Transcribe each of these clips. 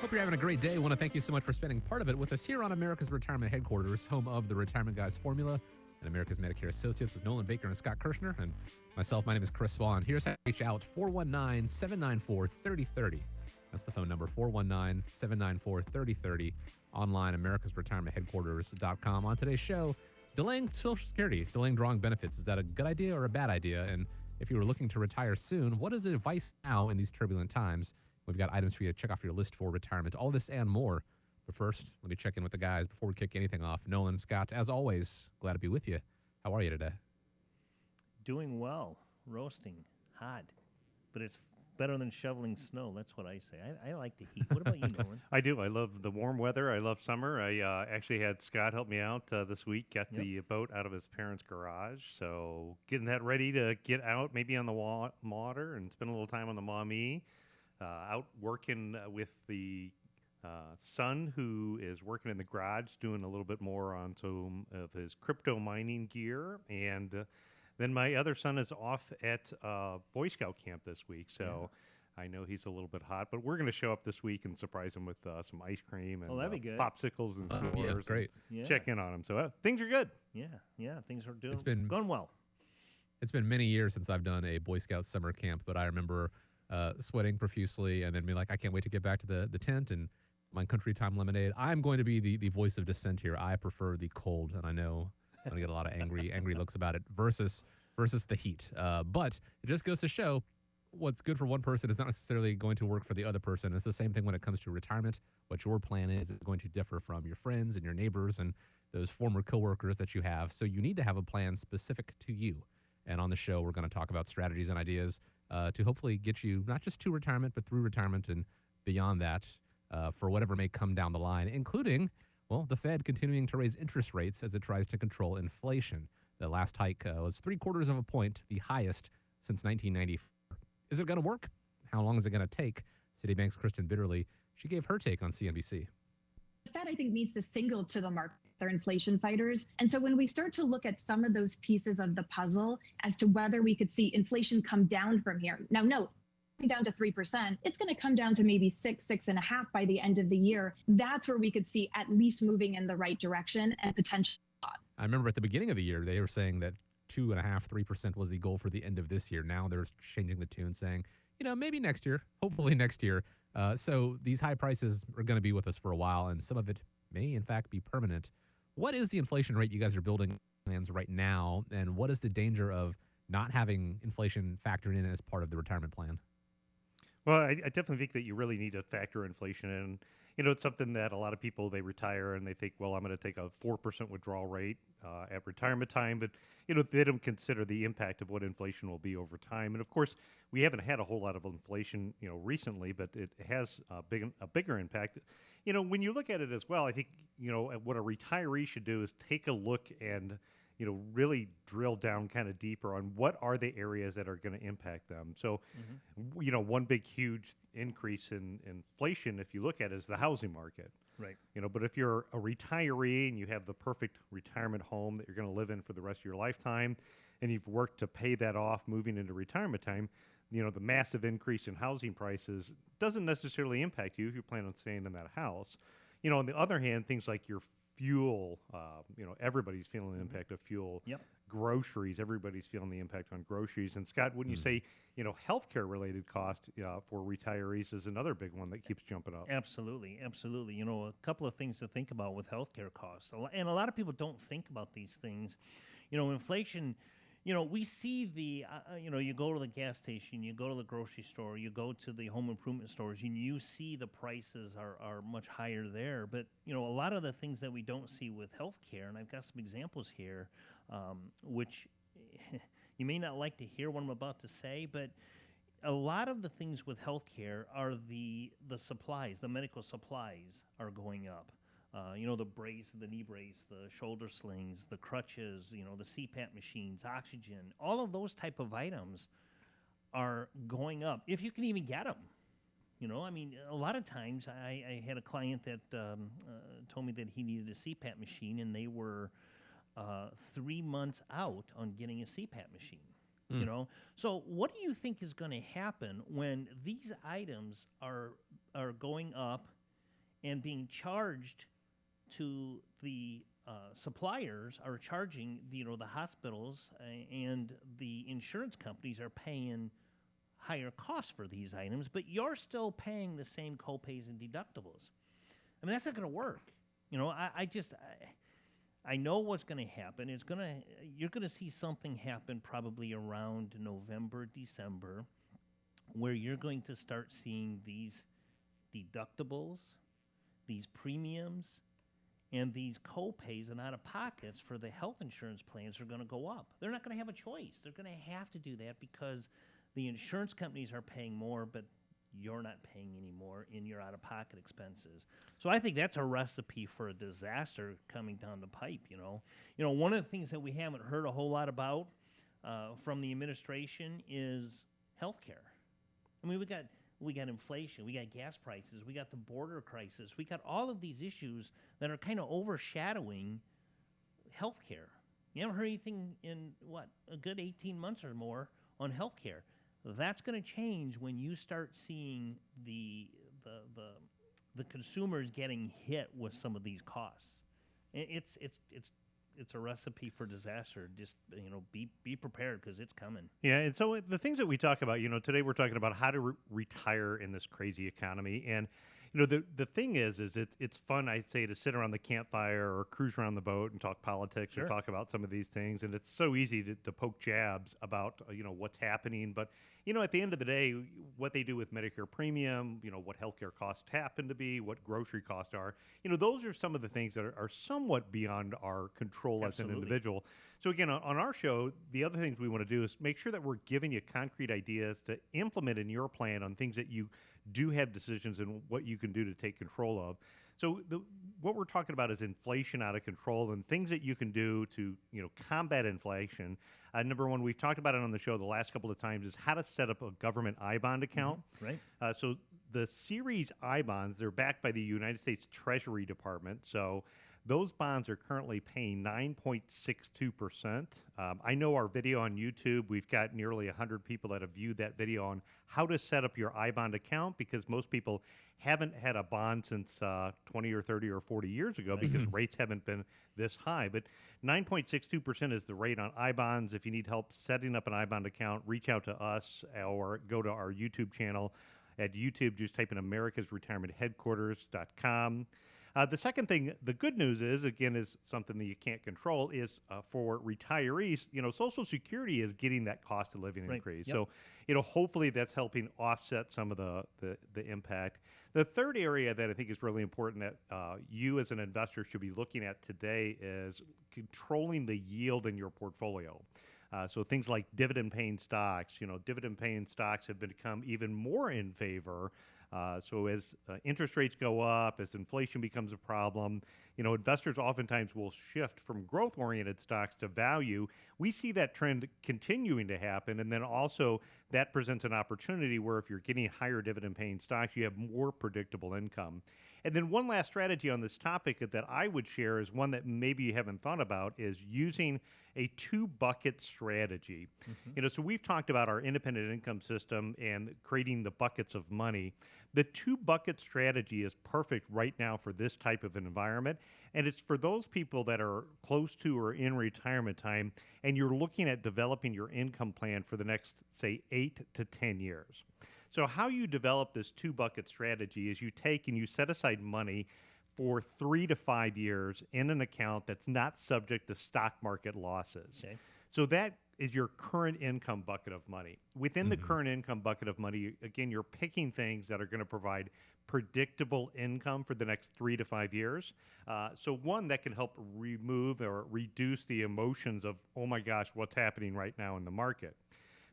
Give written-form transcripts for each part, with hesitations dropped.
Hope you're having a great day. I want to thank you so much for spending part of it with us here on America's Retirement Headquarters, home of the Retirement Guys Formula and America's Medicare Associates with Nolan Baker and Scott Kirshner. And myself, my name is Chris Swan. Here's how to reach out, 419-794-3030. That's the phone number, 419-794-3030. Online, americasretirementheadquarters.com. On today's show, delaying Social Security, delaying drawing benefits. Is that a good idea or a bad idea? And if you were looking to retire soon, what is the advice now in these turbulent times? We've got items for you to check off your list for retirement. All this and more. But first, let me check in with the guys before we kick anything off. Nolan, Scott, as always, glad to be with you. How are you today? Doing well. Roasting. Hot. But it's better than shoveling snow. That's what I say. I like the heat. What about you, Nolan? I do. I love the warm weather. I love summer. I actually had Scott help me out this week, get the boat out of his parents' garage. So getting that ready to get out, maybe on the water and spend a little time on the Maumee. Out working with the son who is working in the garage, doing a little bit more on some of his crypto mining gear. And then my other son is off at Boy Scout camp this week. So I know he's a little bit hot, but we're going to show up this week and surprise him with some ice cream and that'd be good. Popsicles and s'mores. Yeah, great. Check in on him. So things are good. Yeah, things are going well. It's been many years since I've done a Boy Scout summer camp, but I remember sweating profusely and then be like, I can't wait to get back to the tent and my country time lemonade. I'm going to be the voice of dissent here. I prefer the cold, and I know I'm going to get a lot of angry looks about it versus the heat. But it just goes to show what's good for one person is not necessarily going to work for the other person. It's the same thing when it comes to retirement. What your plan is going to differ from your friends and your neighbors and those former coworkers that you have. So you need to have a plan specific to you. And on the show, we're going to talk about strategies and ideas to hopefully get you not just to retirement, but through retirement and beyond that for whatever may come down the line, including, well, the Fed continuing to raise interest rates as it tries to control inflation. The last hike was 0.75 of a point, the highest since 1994. Is it going to work? How long is it going to take? Citibank's Kristen Bitterly, she gave her take on CNBC. The Fed, I think, needs to signal to the market they're inflation fighters. And so when we start to look at some of those pieces of the puzzle as to whether we could see inflation come down from here. Now, note, down to 3%, it's going to come down to maybe 6.5 by the end of the year. That's where we could see at least moving in the right direction and potential pause. I remember at the beginning of the year, they were saying that 2.5%, 3% was the goal for the end of this year. Now they're changing the tune, saying, maybe next year, hopefully next year. So these high prices are going to be with us for a while, and some of it may, in fact, be permanent. What is the inflation rate you guys are building plans right now, and what is the danger of not having inflation factored in as part of the retirement plan? Well, I definitely think that you really need to factor inflation in. It's something that a lot of people, they retire and they think, well, I'm going to take a 4% withdrawal rate at retirement time. But, they don't consider the impact of what inflation will be over time. And, of course, we haven't had a whole lot of inflation, recently, but it has a bigger impact. When you look at it as well, I think, what a retiree should do is take a look and really drill down kind of deeper on what are the areas that are going to impact them. So, one big, huge increase in inflation, if you look at it, is the housing market. Right. But if you're a retiree and you have the perfect retirement home that you're going to live in for the rest of your lifetime, and you've worked to pay that off moving into retirement time, the massive increase in housing prices doesn't necessarily impact you if you plan on staying in that house. On the other hand, things like your fuel, everybody's feeling the impact of fuel. Yep. Groceries, everybody's feeling the impact on groceries. And Scott, wouldn't you say, healthcare related cost for retirees is another big one that keeps jumping up? Absolutely. A couple of things to think about with healthcare costs. And a lot of people don't think about these things. Inflation, we see the, you go to the gas station, you go to the grocery store, you go to the home improvement stores, and you see the prices are much higher there. But, a lot of the things that we don't see with healthcare, and I've got some examples here, which you may not like to hear what I'm about to say, but a lot of the things with healthcare are the supplies, the medical supplies are going up. The brace, the knee brace, the shoulder slings, the crutches, the CPAP machines, oxygen, all of those type of items are going up, if you can even get them. A lot of times I had a client that told me that he needed a CPAP machine, and they were 3 months out on getting a CPAP machine. So what do you think is going to happen when these items are going up and being charged to the suppliers are charging the hospitals and the insurance companies are paying higher costs for these items, but you're still paying the same copays and deductibles. I mean, that's not going to work. I know what's going to happen. You're going to see something happen probably around November, December, where you're going to start seeing these deductibles, these premiums, and these co-pays and out-of-pockets for the health insurance plans are going to go up. They're not going to have a choice. They're going to have to do that because the insurance companies are paying more, but you're not paying any more in your out-of-pocket expenses. So I think that's a recipe for a disaster coming down the pipe. One of the things that we haven't heard a whole lot about from the administration is healthcare. I mean, we got inflation, we got gas prices, we got the border crisis, we got all of these issues that are kind of overshadowing healthcare. You haven't heard anything in a good 18 months or more on healthcare. That's going to change when you start seeing the consumers getting hit with some of these costs. It's a recipe for disaster. Just be prepared because it's coming. Yeah, and so the things that we talk about, today we're talking about how to retire in this crazy economy, and the thing is it's fun, I'd say, to sit around the campfire or cruise around the boat and talk politics or talk about some of these things, and it's so easy to poke jabs about what's happening, but at the end of the day, what they do with Medicare premium, what healthcare costs happen to be, what grocery costs are, those are some of the things that are somewhat beyond our control as an individual. So again, on our show, the other things we want to do is make sure that we're giving you concrete ideas to implement in your plan on things that you do have decisions and what you can do to take control of. So what we're talking about is inflation out of control and things that you can do to combat inflation. Number one, we've talked about it on the show the last couple of times, is how to set up a government I-bond account. Right. So the Series I-bonds, they're backed by the United States Treasury Department. So those bonds are currently paying 9.62%. I know our video on YouTube, we've got nearly 100 people that have viewed that video on how to set up your I-bond account, because most people haven't had a bond since 20 or 30 or 40 years ago because rates haven't been this high. But 9.62% is the rate on I-bonds. If you need help setting up an I-bond account, reach out to us or go to our YouTube channel. At YouTube, just type in americasretirementheadquarters.com. The second thing, the good news is, again, is something that you can't control, is for retirees, Social Security is getting that cost of living increase. Yep. So, hopefully that's helping offset some of the impact. The third area that I think is really important that you as an investor should be looking at today is controlling the yield in your portfolio. So things like dividend-paying stocks, dividend-paying stocks have become even more in favor. So as interest rates go up, as inflation becomes a problem, investors oftentimes will shift from growth-oriented stocks to value. We see that trend continuing to happen, and then also that presents an opportunity where if you're getting higher dividend-paying stocks, you have more predictable income. And then one last strategy on this topic that I would share is one that maybe you haven't thought about, is using a two-bucket strategy. So we've talked about our independent income system and creating the buckets of money. The two-bucket strategy is perfect right now for this type of an environment, and it's for those people that are close to or in retirement time, and you're looking at developing your income plan for the next, say, 8 to 10 years. So how you develop this two-bucket strategy is you take and you set aside money for 3 to 5 years in an account that's not subject to stock market losses. Okay. So that is your current income bucket of money. Within the current income bucket of money, again, you're picking things that are going to provide predictable income for the next 3 to 5 years. So one that can help remove or reduce the emotions of, oh my gosh, what's happening right now in the market.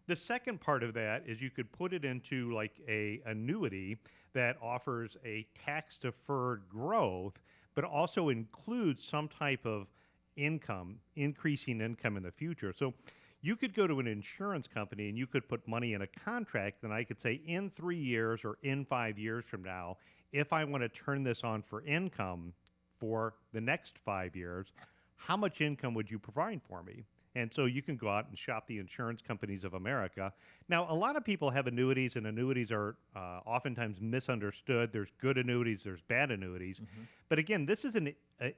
The second part of that is you could put it into like a annuity that offers a tax-deferred growth, but also includes some type of income, increasing income in the future. So you could go to an insurance company and you could put money in a contract, and I could say in 3 years or in 5 years from now, if I want to turn this on for income for the next 5 years, how much income would you provide for me? And so you can go out and shop the insurance companies of America. Now, a lot of people have annuities, and annuities are oftentimes misunderstood. There's good annuities, there's bad annuities. But again, this is an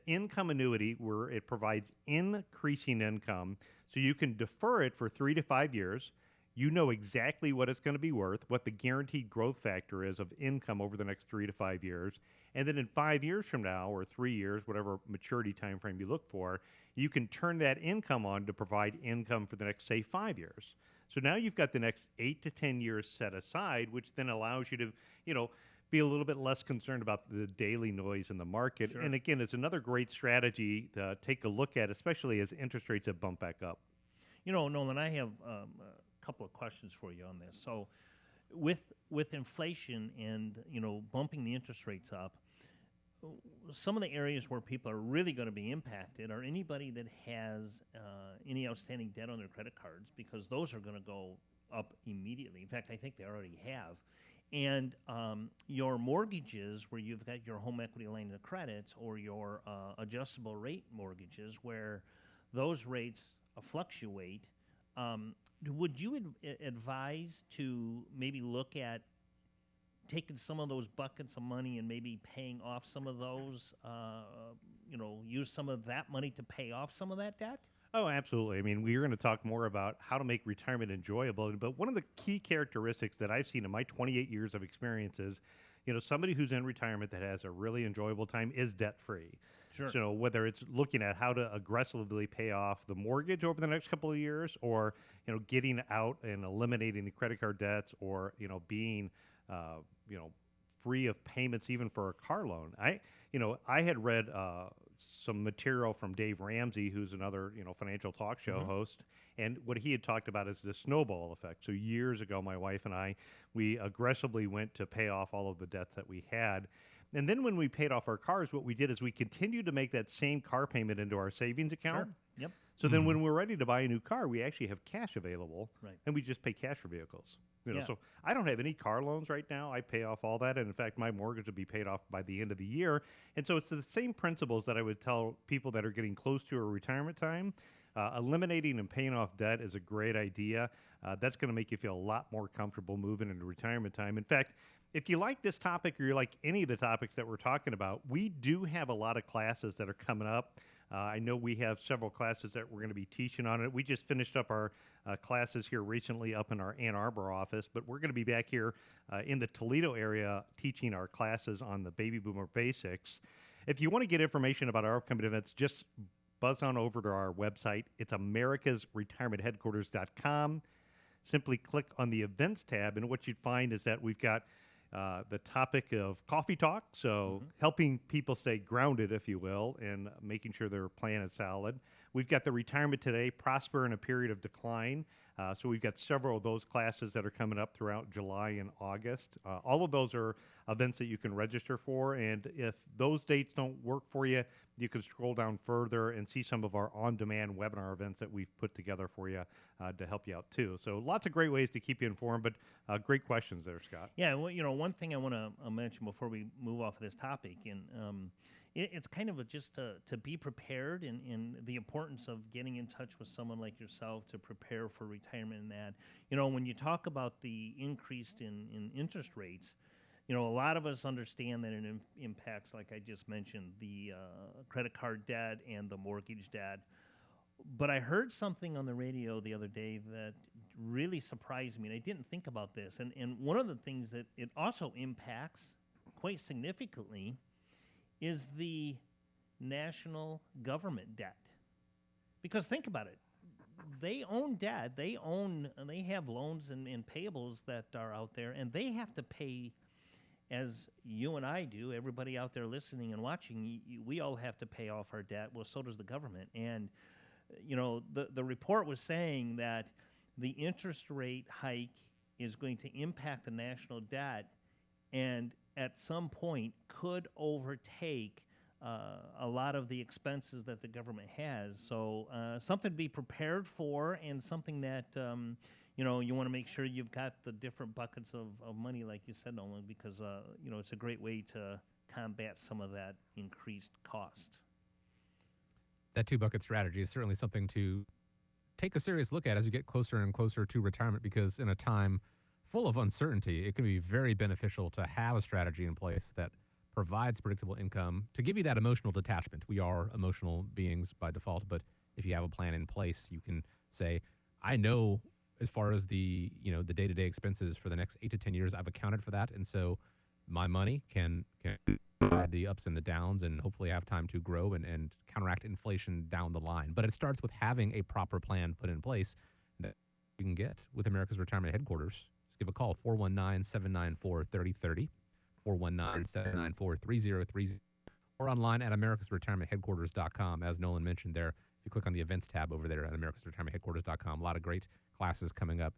income annuity where it provides increasing income. So you can defer it for 3 to 5 years. You know exactly what it's going to be worth, what the guaranteed growth factor is of income over the next 3 to 5 years. And then in 5 years from now, or 3 years, whatever maturity time frame you look for, you can turn that income on to provide income for the next, say, 5 years. So now you've got the next 8 to 10 years set aside, which then allows you to, be a little bit less concerned about the daily noise in the market. Sure. And again, it's another great strategy to take a look at, especially as interest rates have bumped back up. Nolan, I have a couple of questions for you on this. So, with inflation and bumping the interest rates up, some of the areas where people are really going to be impacted are anybody that has any outstanding debt on their credit cards, because those are going to go up immediately. In fact, I think they already have. And your mortgages, where you've got your home equity line of credit, or your adjustable rate mortgages, where those rates fluctuate. Would you advise to maybe look at taking some of those buckets of money and maybe paying off some of those, use some of that money to pay off some of that debt? Oh, absolutely. I mean, we're going to talk more about how to make retirement enjoyable. But one of the key characteristics that I've seen in my 28 years of experience is, somebody who's in retirement that has a really enjoyable time is debt-free. Sure. So whether it's looking at how to aggressively pay off the mortgage over the next couple of years, or, getting out and eliminating the credit card debts, or, being, free of payments even for a car loan. I had read some material from Dave Ramsey, who's another, financial talk show host, and what he had talked about is the snowball effect. So years ago, my wife and I, we aggressively went to pay off all of the debts that we had. And then when we paid off our cars, what we did is we continued to make that same car payment into our savings account. Sure. Yep. So then when we're ready to buy a new car, we actually have cash available, Right. and we just pay cash for vehicles. Yeah. So I don't have any car loans right now. I pay off all that, and in fact, my mortgage will be paid off by the end of the year. And so it's the same principles that I would tell people that are getting close to a retirement time. Eliminating and paying off debt is a great idea. That's going to make you feel a lot more comfortable moving into retirement time. In fact, if you like this topic, or you like any of the topics that we're talking about, we do have a lot of classes that are coming up. I know we have several classes that we're going to be teaching on it. We just finished up our classes here recently up in our Ann Arbor office, but we're going to be back here in the Toledo area teaching our classes on the baby boomer basics. If you want to get information about our upcoming events, just buzz on over to our website. It's americasretirementheadquarters.com. Simply click on the events tab, and what you'd find is that we've got the topic of coffee talk, so helping people stay grounded, if you will, and making sure their plan is solid. We've got the Retirement Today, Prosper in a Period of Decline. So we've got several of those classes that are coming up throughout July and August. All of those are events that you can register for, and if those dates don't work for you, you can scroll down further and see some of our on-demand webinar events that we've put together for you to help you out too. So lots of great ways to keep you informed, but great questions there, Scott. Yeah, well, one thing I want to mention before we move off of this topic, and it's kind of just to be prepared, and the importance of getting in touch with someone like yourself to prepare for retirement and that. When you talk about the increase in interest rates, a lot of us understand that it impacts, like I just mentioned, the credit card debt and the mortgage debt. But I heard something on the radio the other day that really surprised me, and I didn't think about this. And one of the things that it also impacts quite significantly is the national government debt. Because think about it. They own debt. They have loans and payables that are out there, and they have to pay, as you and I do, everybody out there listening and watching, we all have to pay off our debt. Well, so does the government. And, the report was saying that the interest rate hike is going to impact the national debt, and at some point could overtake a lot of the expenses that the government has. So something to be prepared for, and something that you want to make sure you've got the different buckets of money, like you said, Nolan, because it's a great way to combat some of that increased cost. That two bucket strategy is certainly something to take a serious look at as you get closer and closer to retirement, because in a time full of uncertainty, it can be very beneficial to have a strategy in place that provides predictable income to give you that emotional detachment. We are emotional beings by default, but if you have a plan in place, you can say, I know as far as the day-to-day expenses for the next 8 to 10 years, I've accounted for that. And so my money can provide the ups and the downs and hopefully have time to grow and counteract inflation down the line. But it starts with having a proper plan put in place that you can get with America's Retirement Headquarters. Just give a call, 419-794-3030, 419-794-3030, or online at americasretirementheadquarters.com. As Nolan mentioned there, if you click on the events tab over there at americasretirementheadquarters.com, a lot of great classes coming up.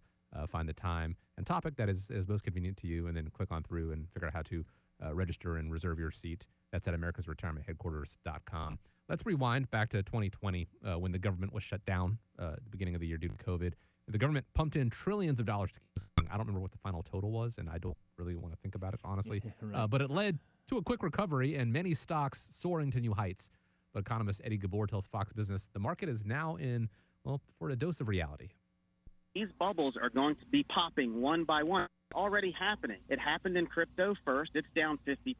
Find the time and topic that is most convenient to you, and then click on through and figure out how to register and reserve your seat. That's at americasretirementheadquarters.com. Let's rewind back to 2020 when the government was shut down at the beginning of the year due to COVID. The government pumped in trillions of dollars to keep us going. I don't remember what the final total was, and I don't really want to think about it, honestly. Right. But it led to a quick recovery and many stocks soaring to new heights. But economist Eddie Gahbour tells Fox Business the market is now in, well, for a dose of reality. These bubbles are going to be popping one by one. Already happening. It happened in crypto first. It's down 50%.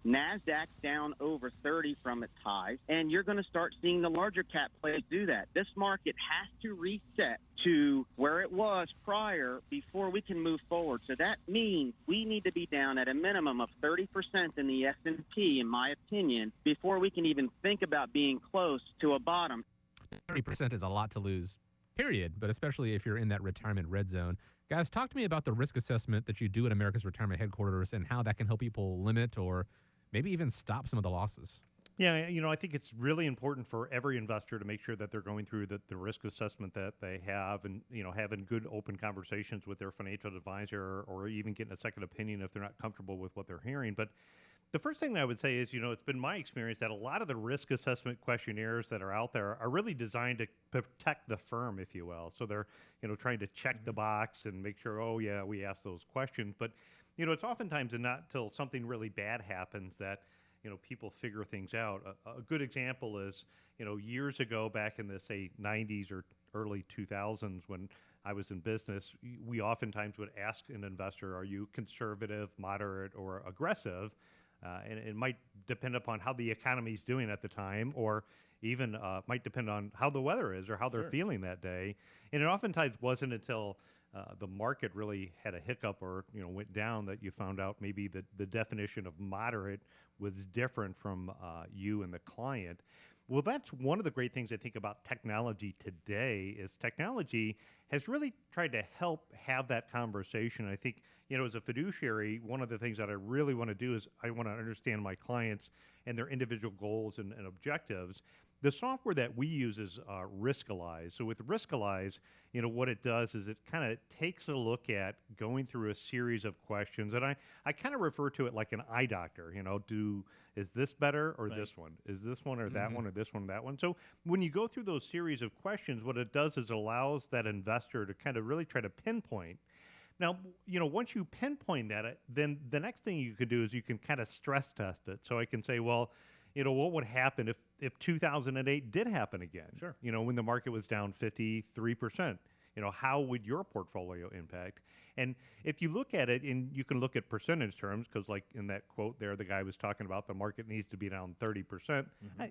NASDAQ's down over 30 from its highs. And you're going to start seeing the larger cap plays do that. This market has to reset to where it was prior before we can move forward. So that means we need to be down at a minimum of 30% in the S&P, in my opinion, before we can even think about being close to a bottom. 30% is a lot to lose, period, but especially if you're in that retirement red zone. Guys, talk to me about the risk assessment that you do at America's Retirement Headquarters and how that can help people limit or maybe even stop some of the losses. Yeah, I think it's really important for every investor to make sure that they're going through the risk assessment that they have and, having good open conversations with their financial advisor or even getting a second opinion if they're not comfortable with what they're hearing. But the first thing that I would say is, it's been my experience that a lot of the risk assessment questionnaires that are out there are really designed to protect the firm, if you will. So they're, trying to check the box and make sure, oh, yeah, we asked those questions. But, it's oftentimes not until something really bad happens that, people figure things out. A good example is, years ago back in the, say, 90s or early 2000s when I was in business, we oftentimes would ask an investor, are you conservative, moderate, or aggressive? And it might depend upon how the economy is doing at the time, or even might depend on how the weather is or how they're feeling that day. And it oftentimes wasn't until the market really had a hiccup or went down that you found out maybe the definition of moderate was different from you and the client. Well, that's one of the great things I think about technology today is technology has really tried to help have that conversation. I think, as a fiduciary, one of the things that I really want to do is I want to understand my clients and their individual goals and objectives. The software that we use is Riskalyze. So with Riskalyze, what it does is it kind of takes a look at going through a series of questions. And I kind of refer to it like an eye doctor, is this better or this one? Is this one or that one or this one or that one? So when you go through those series of questions, what it does is it allows that investor to kind of really try to pinpoint. Now, once you pinpoint that, then the next thing you could do is you can kind of stress test it. So I can say, well, what would happen if 2008 did happen again? Sure. When the market was down 53%, how would your portfolio impact? And if you look at it, and you can look at percentage terms, because like in that quote there, the guy was talking about the market needs to be down 30%.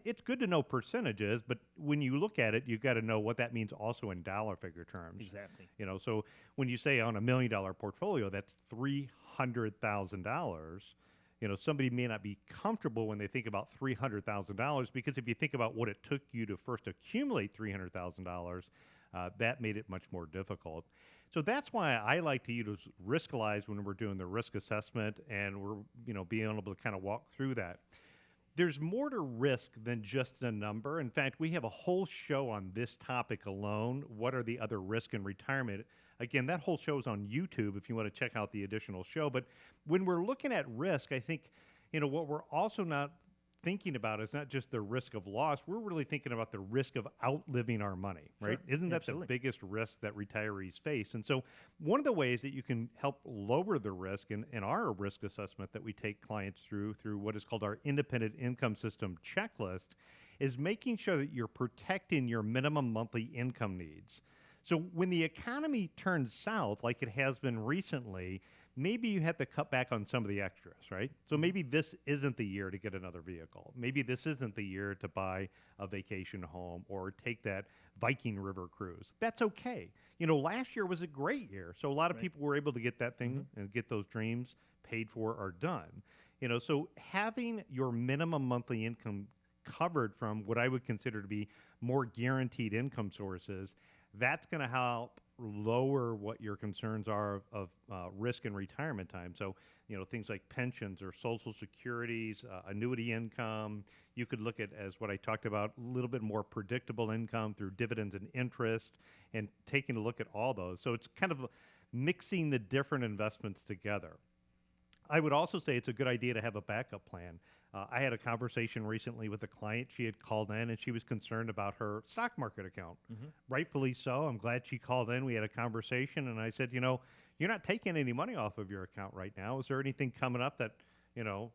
It's good to know percentages, but when you look at it, you've got to know what that means also in dollar figure terms. Exactly. So when you say on $1 million portfolio, that's $300,000. Somebody may not be comfortable when they think about $300,000 because if you think about what it took you to first accumulate $300,000, that made it much more difficult. So that's why I like to use Riskalyze when we're doing the risk assessment and we're being able to kind of walk through that. There's more to risk than just a number. In fact, we have a whole show on this topic alone. What are the other risks in retirement? Again, that whole show is on YouTube if you want to check out the additional show. But when we're looking at risk, I think, what we're also not thinking about is not just the risk of loss. We're really thinking about the risk of outliving our money, right? Sure. Isn't that Absolutely. the biggest risk that retirees face? And so one of the ways that you can help lower the risk in our risk assessment that we take clients through what is called our independent income system checklist is making sure that you're protecting your minimum monthly income needs. So when the economy turns south, like it has been recently, maybe you have to cut back on some of the extras, right? So maybe this isn't the year to get another vehicle. Maybe this isn't the year to buy a vacation home or take that Viking River cruise. That's okay. You know, last year was a great year. So a lot of people were able to get that thing and get those dreams paid for or done. You know, so having your minimum monthly income covered from what I would consider to be more guaranteed income sources, that's going to help lower what your concerns are of risk in retirement time. So, you know, things like pensions or Social Securities, annuity income. You could look at, as what I talked about, a little bit more predictable income through dividends and interest, and taking a look at all those. So it's kind of mixing the different investments together. I would also say it's a good idea to have a backup plan. I had a conversation recently with a client. She had called in and she was concerned about her stock market account. Rightfully so. I'm glad she called in. We had a conversation and I said, you know, you're not taking any money off of your account right now. Is there anything coming up that, you know,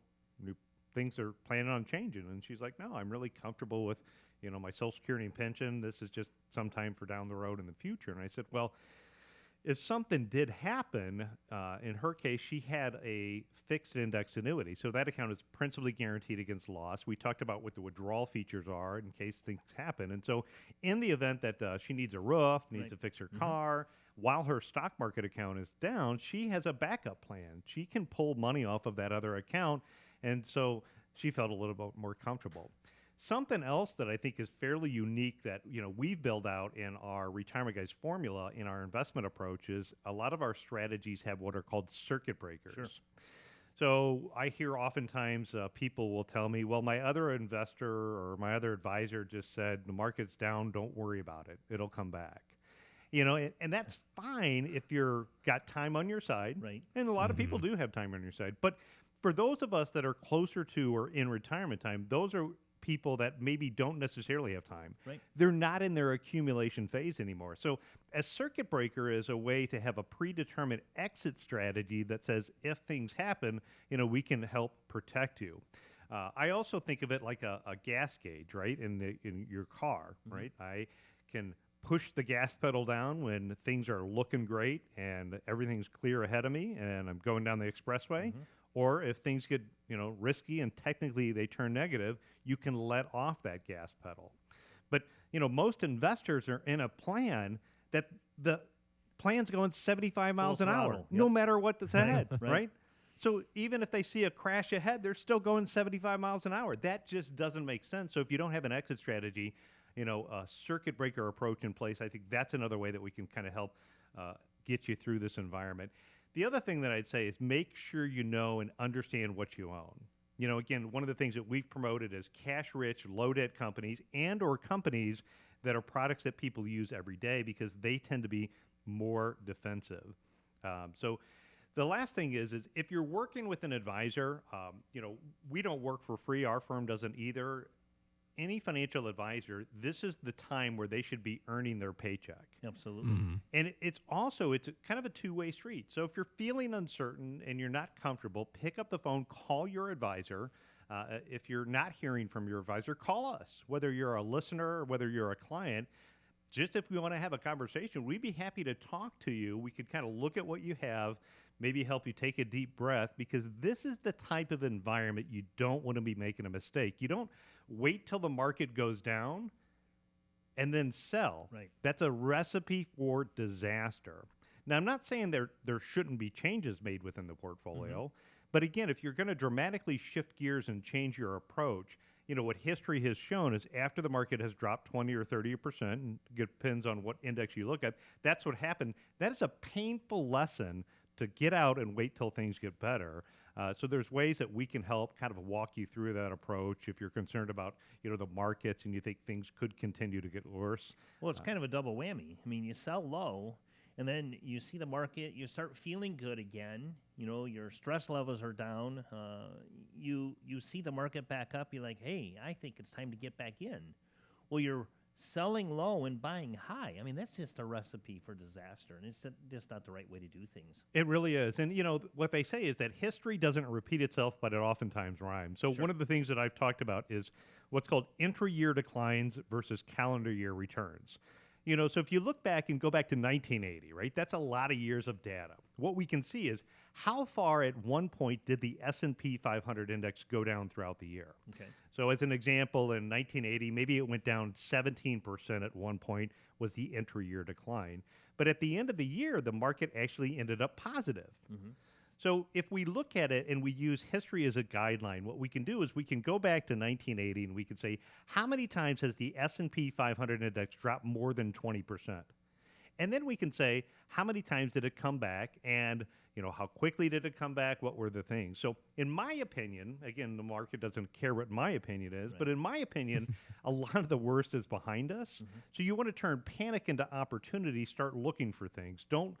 things are planning on changing? And she's like, no, I'm really comfortable with, you know, my Social Security and pension. This is just sometime for down the road in the future. And I said, well, if something did happen, in her case, she had a fixed indexed annuity. So that account is principally guaranteed against loss. We talked about what the withdrawal features are in case things happen. And so in the event that she needs a roof, needs to fix her car, while her stock market account is down, she has a backup plan. She can pull money off of that other account. And so she felt a little bit more comfortable. Something else that I think is fairly unique that, you know, we've built out in our Retirement Guys formula in our investment approach is a lot of our strategies have what are called circuit breakers. Sure. So I hear oftentimes people will tell me, well, my other investor or my other advisor just said the market's down, don't worry about it. It'll come back. You know, and that's fine if you're got time on your side. Right. And a lot of people do have time on your side. But for those of us that are closer to or in retirement time, those are people that maybe don't necessarily have time. Right. They're not in their accumulation phase anymore. So a circuit breaker is a way to have a predetermined exit strategy that says if things happen, you know, we can help protect you. I also think of it like a gas gauge, right, in your car, right? I can push the gas pedal down when things are looking great and everything's clear ahead of me and I'm going down the expressway. Or if things get, you know, risky and technically they turn negative, you can let off that gas pedal. But, you know, most investors are in a plan that the plan's going 75 miles an hour, no matter what's ahead, right? So even if they see a crash ahead, they're still going 75 miles an hour. That just doesn't make sense. So if you don't have an exit strategy, you know, a circuit breaker approach in place, I think that's another way that we can kind of help get you through this environment. The other thing that I'd say is make sure you know and understand what you own. You know, again, one of the things that we've promoted is cash-rich, low-debt companies and or companies that are products that people use every day because they tend to be more defensive. So the last thing is if you're working with an advisor, you know, we don't work for free. Our firm doesn't either. Any financial advisor, this is the time where they should be earning their paycheck. Absolutely. And it's kind of a two-way street. So if you're feeling uncertain and you're not comfortable, pick up the phone, call your advisor. If you're not hearing from your advisor, call us. Whether you're a listener or whether you're a client, just if we want to have a conversation, we'd be happy to talk to you. We could kind of look at what you have, maybe help you take a deep breath, because this is the type of environment you don't want to be making a mistake. You don't wait till the market goes down and then sell. Right. That's a recipe for disaster. Now, I'm not saying there shouldn't be changes made within the portfolio, but again, if you're going to dramatically shift gears and change your approach, you know, what history has shown is after the market has dropped 20 or 30%, and it depends on what index you look at, that's what happened. That is a painful lesson to get out and wait till things get better. So there's ways that we can help kind of walk you through that approach if you're concerned about, you know, the markets and you think things could continue to get worse. Well, it's kind of a double whammy. I mean, you sell low, and then you see the market, you start feeling good again. You know, your stress levels are down. You see the market back up. You're like, hey, I think it's time to get back in. Well, you're selling low and buying high. I mean, that's just a recipe for disaster, and it's just not the right way to do things. It really is. And, what they say is that history doesn't repeat itself, but it oftentimes rhymes. So Sure. one of the things that I've talked about is what's called intra-year declines versus calendar year returns. So if you look back and go back to 1980, right, that's a lot of years of data. What we can see is how far at one point did the S&P 500 index go down throughout the year. Okay. So as an example, in 1980, maybe it went down 17% at one point was the intra-year decline. But at the end of the year, the market actually ended up positive. Mhm. So if we look at it and we use history as a guideline, what we can do is we can go back to 1980 and we can say, how many times has the S&P 500 index dropped more than 20%? And then we can say, how many times did it come back? And, how quickly did it come back? What were the things? So in my opinion, again, the market doesn't care what my opinion is, but in my opinion, a lot of the worst is behind us. So you want to turn panic into opportunity, start looking for things. Don't,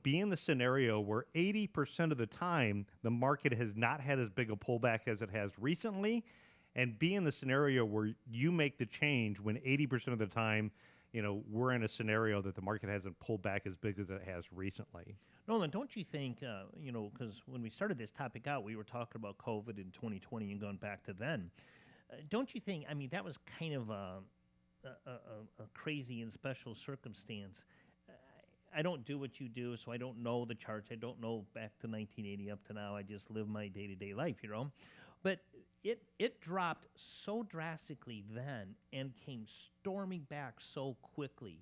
be in the scenario where 80% of the time the market has not had as big a pullback as it has recently, and be in the scenario where you make the change when 80% of the time we're in a scenario that the market hasn't pulled back as big as it has recently. Nolan, don't you think, because when we started this topic out, we were talking about COVID in 2020 and going back to then. Don't you think, I mean, that was kind of a crazy and special circumstance. I don't do what you do, so I don't know the charts. I don't know back to 1980 up to now. I just live my day-to-day life, But it dropped so drastically then and came storming back so quickly.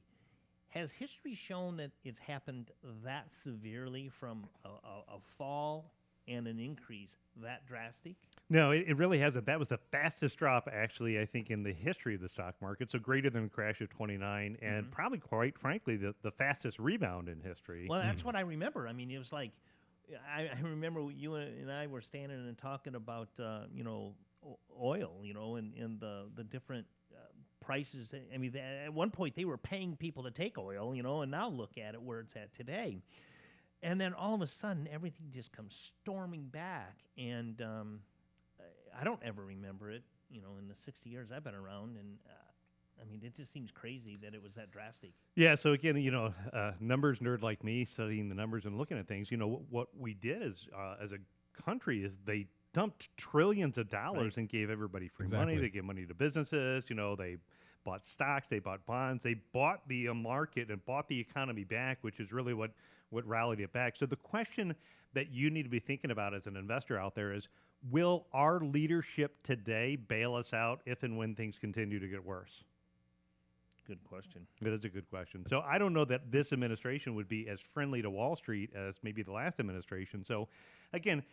Has history shown that it's happened that severely from a fall and an increase that drastic? No, it really hasn't. That was the fastest drop, actually, I think, in the history of the stock market. So greater than the crash of 29, and probably, quite frankly, the fastest rebound in history. Well, that's what I remember. I mean, it was like, I remember you and I were standing and talking about, oil, and the different prices. I mean, at one point they were paying people to take oil, and now look at it where it's at today. And then all of a sudden, everything just comes storming back. And I don't ever remember it, in the 60 years I've been around. And I mean, it just seems crazy that it was that drastic. Yeah, so again, numbers nerd like me, studying the numbers and looking at things, what we did as a country is they dumped trillions of dollars and gave everybody free money. They gave money to businesses. They bought stocks, they bought bonds, they bought the market and bought the economy back, which is really what rallied it back. So the question that you need to be thinking about as an investor out there is, will our leadership today bail us out if and when things continue to get worse? Good question. It is a good question. So I don't know that this administration would be as friendly to Wall Street as maybe the last administration. So again,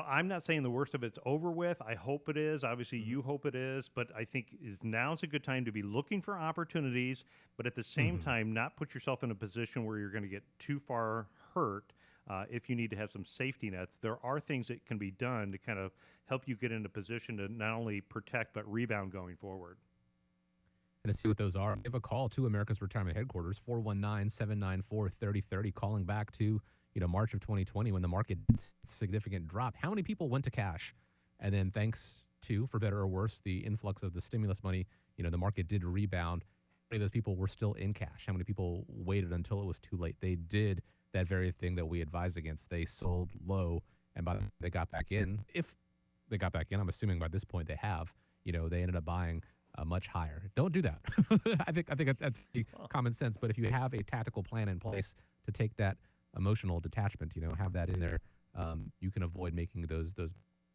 I'm not saying the worst of it's over with. I hope it is. Obviously, you hope it is. But I think now's a good time to be looking for opportunities, but at the same time, not put yourself in a position where you're going to get too far hurt. If you need to have some safety nets, there are things that can be done to kind of help you get in a position to not only protect but rebound going forward. And to see what those are, give a call to America's Retirement Headquarters, 419-794-3030, calling back to March of 2020 when the market did significant drop. How many people went to cash? And then thanks to, for better or worse, the influx of the stimulus money, the market did rebound. How many of those people were still in cash? How many people waited until it was too late? They did that very thing that we advise against. They sold low, and by the time they got back in, if they got back in, I'm assuming by this point they have, they ended up buying much higher. Don't do that. I think that's common sense. But if you have a tactical plan in place to take that emotional detachment, have that in there, you can avoid making those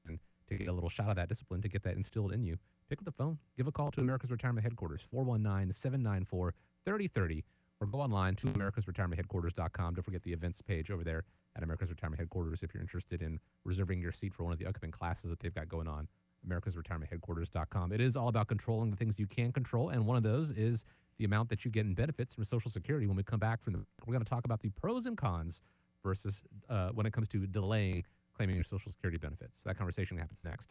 and to get a little shot of that discipline, to get that instilled in you. Pick up the phone, give a call to America's Retirement Headquarters, 419-794-3030, or go online to americasretirementheadquarters.com. Don't forget the events page over there at America's Retirement Headquarters if you're interested in reserving your seat for one of the upcoming classes that they've got going on. americasretirementheadquarters.com. It is all about controlling the things you can control, and one of those is the amount that you get in benefits from Social Security. When we come back from we're going to talk about the pros and cons versus when it comes to delaying claiming your Social Security benefits. That conversation happens next.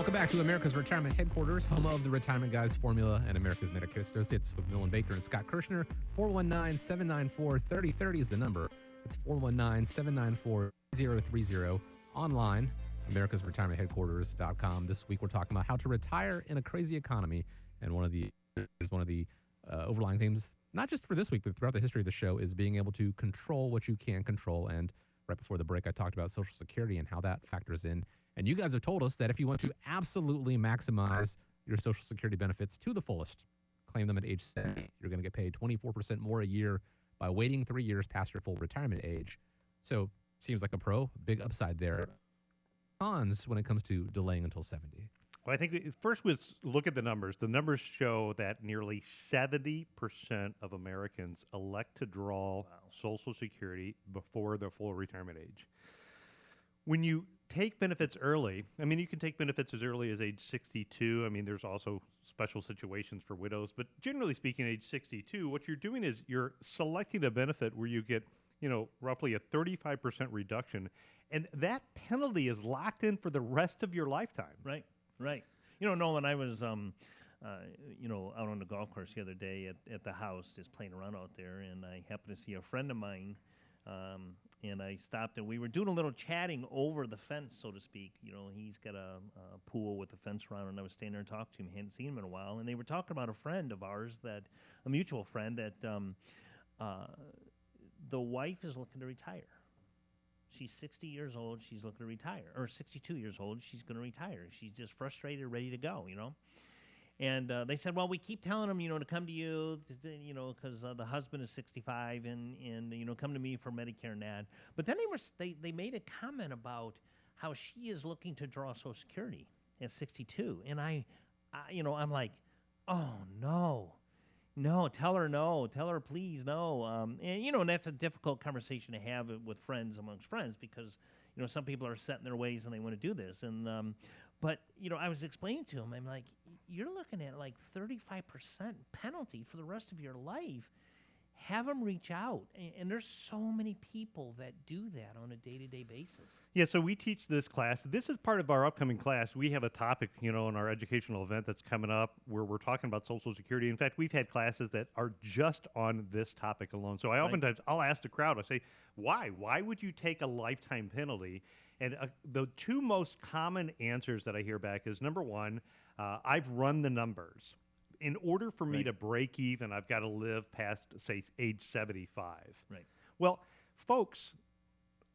Welcome back to America's Retirement Headquarters, home of the Retirement Guys formula and America's Medicare Associates with Nolan Baker and Scott Kirshner. 419-794-3030 is the number. It's 419-794-3030. Online, americasretirementheadquarters.com. This week we're talking about how to retire in a crazy economy. And one of the overlying themes, not just for this week, but throughout the history of the show, is being able to control what you can control. And right before the break, I talked about Social Security and how that factors in. And you guys have told us that if you want to absolutely maximize your Social Security benefits to the fullest, claim them at age 70, you're going to get paid 24% more a year by waiting 3 years past your full retirement age. So seems like a big upside there. Cons when it comes to delaying until 70. Well, I think first let's look at the numbers. The numbers show that nearly 70% of Americans elect to draw Social Security before their full retirement age. When you take benefits early, I mean, you can take benefits as early as age 62. I mean, there's also special situations for widows, but generally speaking, age 62, what you're doing is you're selecting a benefit where you get, roughly a 35% reduction, and that penalty is locked in for the rest of your lifetime. Right. Nolan, I was, out on the golf course the other day at the house, just playing around out there, and I happened to see a friend of mine. And I stopped, and we were doing a little chatting over the fence, so to speak. He's got a pool with a fence around, and I was standing there and talking to him. Hadn't seen him in a while, and they were talking about a friend of ours, a mutual friend, that the wife is looking to retire. She's 60 years old. She's looking to retire, or 62 years old. She's going to retire. She's just frustrated, ready to go. And they said, well, we keep telling them, to come to you, because the husband is 65 and come to me for Medicare and that. But then they made a comment about how she is looking to draw Social Security at 62. And I'm like, oh, no, tell her, please, no. And that's a difficult conversation to have with friends amongst friends because, some people are set in their ways and they want to do this. And, but, I was explaining to him, I'm like, you're looking at like 35% penalty for the rest of your life. Have them reach out. And there's so many people that do that on a day-to-day basis. Yeah, so we teach this class. This is part of our upcoming class. We have a topic, in our educational event that's coming up where we're talking about Social Security. In fact, we've had classes that are just on this topic alone. So oftentimes I'll ask the crowd, I say, why? Why would you take a lifetime penalty? And the two most common answers that I hear back is, number one, I've run the numbers. In order for me to break even, I've got to live past, say, age 75. Right. Well, folks,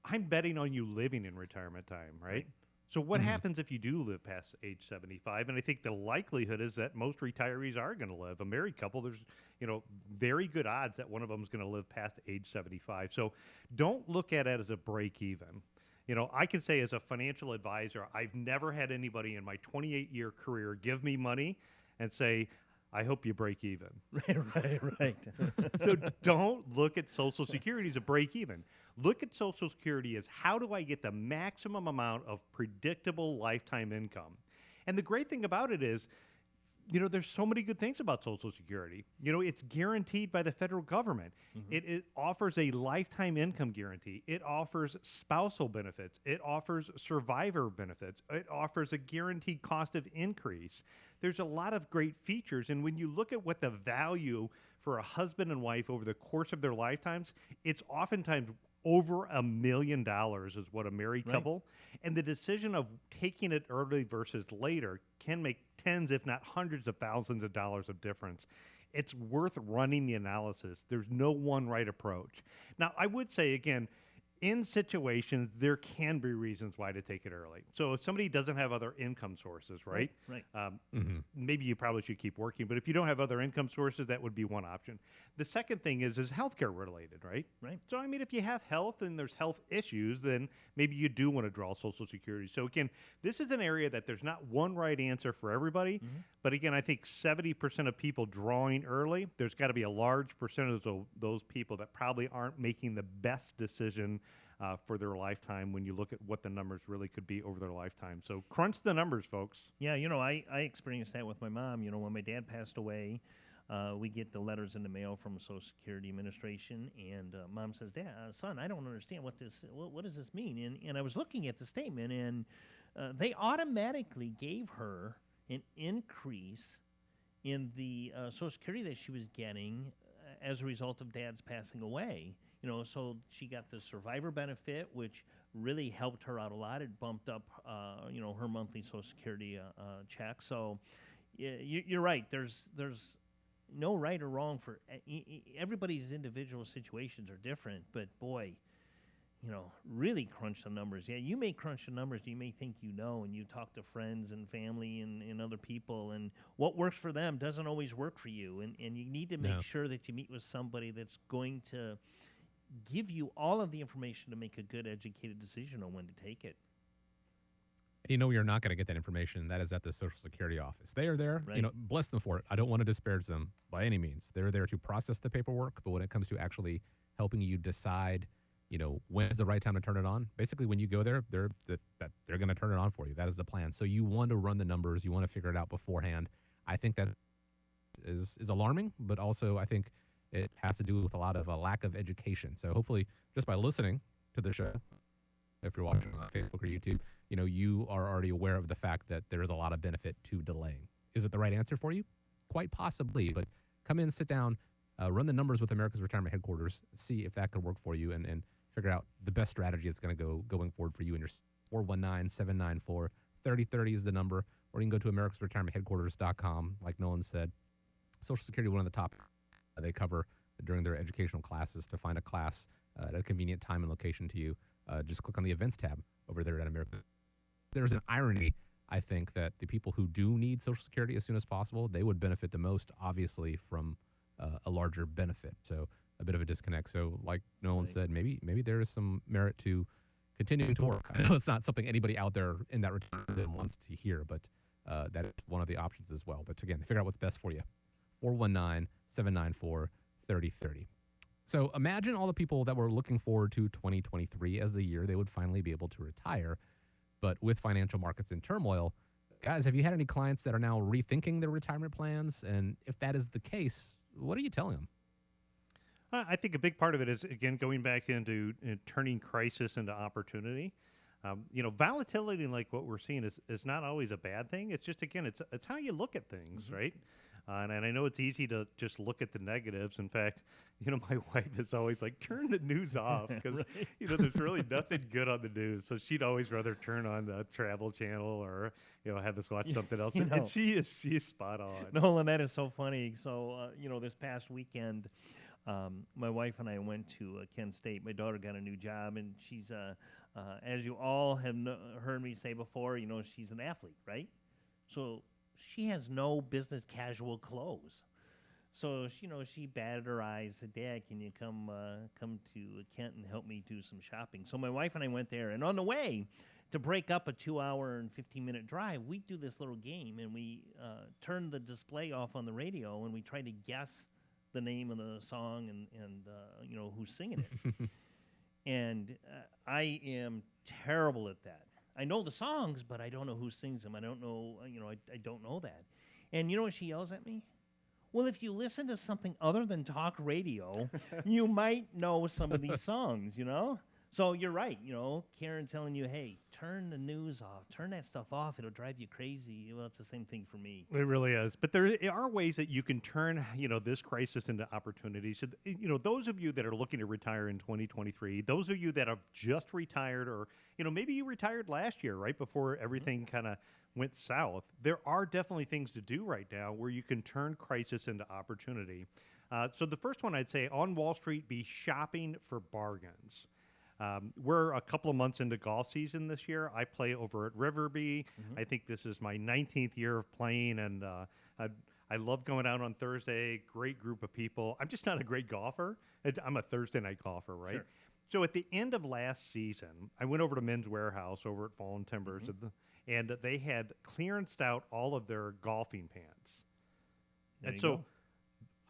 I'm betting on you living in retirement time, right? So what happens if you do live past age 75? And I think the likelihood is that most retirees are going to live. A married couple, there's, very good odds that one of them is going to live past age 75. So don't look at it as a break even. I can say as a financial advisor, I've never had anybody in my 28-year career give me money and say, I hope you break even. Right. So don't look at Social Security as a break even. Look at Social Security as how do I get the maximum amount of predictable lifetime income? And the great thing about it is, there's so many good things about Social Security. It's guaranteed by the federal government. It offers a lifetime income guarantee. It offers spousal benefits. It offers survivor benefits. It offers a guaranteed cost of increase. There's a lot of great features. And when you look at what the value for a husband and wife over the course of their lifetimes, it's oftentimes over $1 million is what a married couple. And the decision of taking it early versus later can make tens, if not hundreds of thousands of dollars of difference. It's worth running the analysis. There's no one right approach. Now, I would say, again, in situations, there can be reasons why to take it early. So if somebody doesn't have other income sources, right? Maybe you probably should keep working. But if you don't have other income sources, that would be one option. The second thing is healthcare related, right? So, I mean, if you have health and there's health issues, then maybe you do want to draw Social Security. So, again, this is an area that there's not one right answer for everybody. But, again, I think 70% of people drawing early, there's got to be a large percentage of those people that probably aren't making the best decision for their lifetime when you look at what the numbers really could be over their lifetime. So crunch the numbers, folks. Yeah, I experienced that with my mom. When my dad passed away, we get the letters in the mail from the Social Security Administration, and Mom says, "Dad, son, I don't understand what does this mean?" And I was looking at the statement, and they automatically gave her an increase in the Social Security that she was getting as a result of Dad's passing away. So she got the survivor benefit, which really helped her out a lot. It bumped up, her monthly Social Security check. So you're right. There's no right or wrong for everybody's individual situations are different. But boy, really crunch the numbers. Yeah, you may crunch the numbers. You may think and you talk to friends and family and other people, and what works for them doesn't always work for you. And you need to make sure that you meet with somebody that's going to give you all of the information to make a good, educated decision on when to take it. You're not going to get that information. That is at the Social Security office. They are there. Right. Bless them for it. I don't want to disparage them by any means. They're there to process the paperwork, but when it comes to actually helping you decide, when is the right time to turn it on, basically when you go there, they're going to turn it on for you. That is the plan. So you want to run the numbers. You want to figure it out beforehand. I think that is alarming, but also I think it has to do with a lot of a lack of education. So hopefully just by listening to the show, if you're watching on Facebook or YouTube, you are already aware of the fact that there is a lot of benefit to delaying. Is it the right answer for you? Quite possibly, but come in, sit down, run the numbers with America's Retirement Headquarters, see if that could work for you and figure out the best strategy that's going to go going forward for you and your 419-794-3030 is the number, or you can go to americasretirementheadquarters.com. Like Nolan said, Social Security, one of the topics they cover during their educational classes. To find a class at a convenient time and location to you, just click on the events tab over there at America. There's an irony, I think, that the people who do need Social Security as soon as possible, they would benefit the most, obviously, from a larger benefit. So a bit of a disconnect. So like Nolan said, maybe there is some merit to continuing to work. I know it's not something anybody out there in that retirement wants to hear, but that is one of the options as well. But again, figure out what's best for you. 419-794-3030. So imagine all the people that were looking forward to 2023 as the year they would finally be able to retire. But with financial markets in turmoil, guys, have you had any clients that are now rethinking their retirement plans? And if that is the case, what are you telling them? I think a big part of it is, again, going back into turning crisis into opportunity. Volatility like what we're seeing is not always a bad thing. It's just, again, it's how you look at things, right? And I know it's easy to just look at the negatives. In fact, my wife is always like, turn the news off because, there's really nothing good on the news. So she'd always rather turn on the Travel Channel or, have us watch something else. And she is spot on. Nolan, that is so funny. So, this past weekend, my wife and I went to Kent State. My daughter got a new job, and she's, as you all have heard me say before, she's an athlete, right? So she has no business casual clothes. So she batted her eyes, said, "Dad, can you come to Kent and help me do some shopping?" So my wife and I went there, and on the way, to break up a 2-hour and 15-minute drive, we do this little game, and we turn the display off on the radio, and we try to guess the name of the song and who's singing it. And I am terrible at that. I know the songs, but I don't know who sings them. I don't know, I don't know that. And you know what she yells at me? Well, if you listen to something other than talk radio, you might know some of these songs, So you're right, Karen telling you, hey, turn the news off, turn that stuff off. It'll drive you crazy. Well, it's the same thing for me. It really is. But there are ways that you can turn, this crisis into opportunity. So, those of you that are looking to retire in 2023, those of you that have just retired or, maybe you retired last year, right before everything kind of went south, there are definitely things to do right now where you can turn crisis into opportunity. So the first one I'd say on Wall Street, be shopping for bargains. We're a couple of months into golf season this year. I play over at Riverby. I think this is my 19th year of playing, and I love going out on Thursday. Great group of people. I'm just not a great golfer. I'm a Thursday night golfer, right? Sure. So at the end of last season, I went over to Men's Warehouse over at Fallen Timbers, and they had clearanced out all of their golfing pants. And so